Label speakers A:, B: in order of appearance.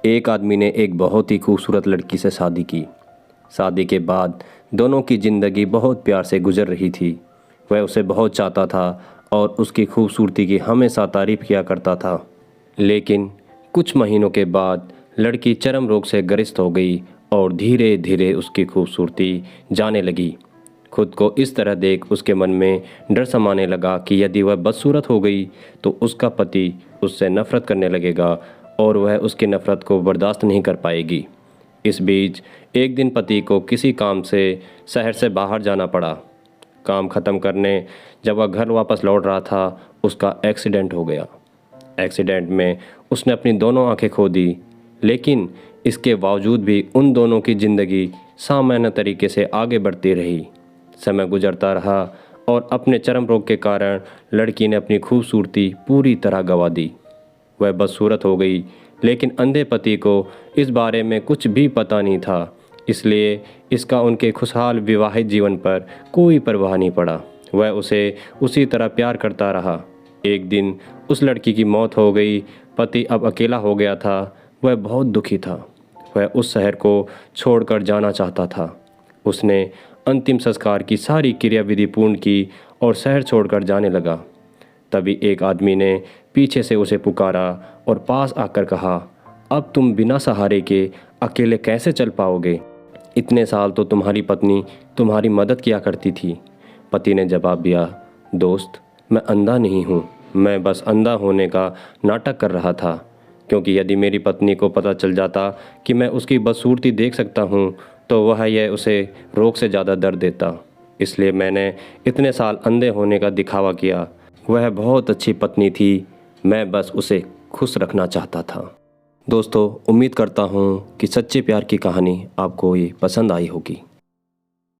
A: एक आदमी ने एक बहुत ही खूबसूरत लड़की से शादी की। शादी के बाद दोनों की ज़िंदगी बहुत प्यार से गुजर रही थी। वह उसे बहुत चाहता था और उसकी खूबसूरती की हमेशा तारीफ़ किया करता था। लेकिन कुछ महीनों के बाद लड़की चर्म रोग से ग्रस्त हो गई और धीरे धीरे उसकी खूबसूरती जाने लगी। खुद को इस तरह देख उसके मन में डर समाने लगा कि यदि वह बदसूरत हो गई तो उसका पति उससे नफ़रत करने लगेगा और वह उसकी नफ़रत को बर्दाश्त नहीं कर पाएगी। इस बीच एक दिन पति को किसी काम से शहर से बाहर जाना पड़ा। काम ख़त्म करने जब वह घर वापस लौट रहा था, उसका एक्सीडेंट हो गया। एक्सीडेंट में उसने अपनी दोनों आंखें खो दी, लेकिन इसके बावजूद भी उन दोनों की ज़िंदगी सामान्य तरीके से आगे बढ़ती रही। समय गुजरता रहा और अपने चर्म रोग के कारण लड़की ने अपनी खूबसूरती पूरी तरह गंवा दी। वह बदसूरत हो गई, लेकिन अंधे पति को इस बारे में कुछ भी पता नहीं था, इसलिए इसका उनके खुशहाल विवाहित जीवन पर कोई परवाह नहीं पड़ा। वह उसे उसी तरह प्यार करता रहा। एक दिन उस लड़की की मौत हो गई। पति अब अकेला हो गया था। वह बहुत दुखी था। वह उस शहर को छोड़कर जाना चाहता था। उसने अंतिम संस्कार की सारी क्रियाविधि पूर्ण की और शहर छोड़कर जाने लगा। तभी एक आदमी ने पीछे से उसे पुकारा और पास आकर कहा, अब तुम बिना सहारे के अकेले कैसे चल पाओगे? इतने साल तो तुम्हारी पत्नी तुम्हारी मदद किया करती थी। पति ने जवाब दिया, दोस्त, मैं अंधा नहीं हूँ, मैं बस अंधा होने का नाटक कर रहा था, क्योंकि यदि मेरी पत्नी को पता चल जाता कि मैं उसकी बदसूरती देख सकता हूँ तो वह यह उसे रोग से ज़्यादा दर्द देता। इसलिए मैंने इतने साल अंधे होने का दिखावा किया। वह बहुत अच्छी पत्नी थी, मैं बस उसे खुश रखना चाहता था। दोस्तों, उम्मीद करता हूँ कि सच्चे प्यार की कहानी आपको ये पसंद आई होगी।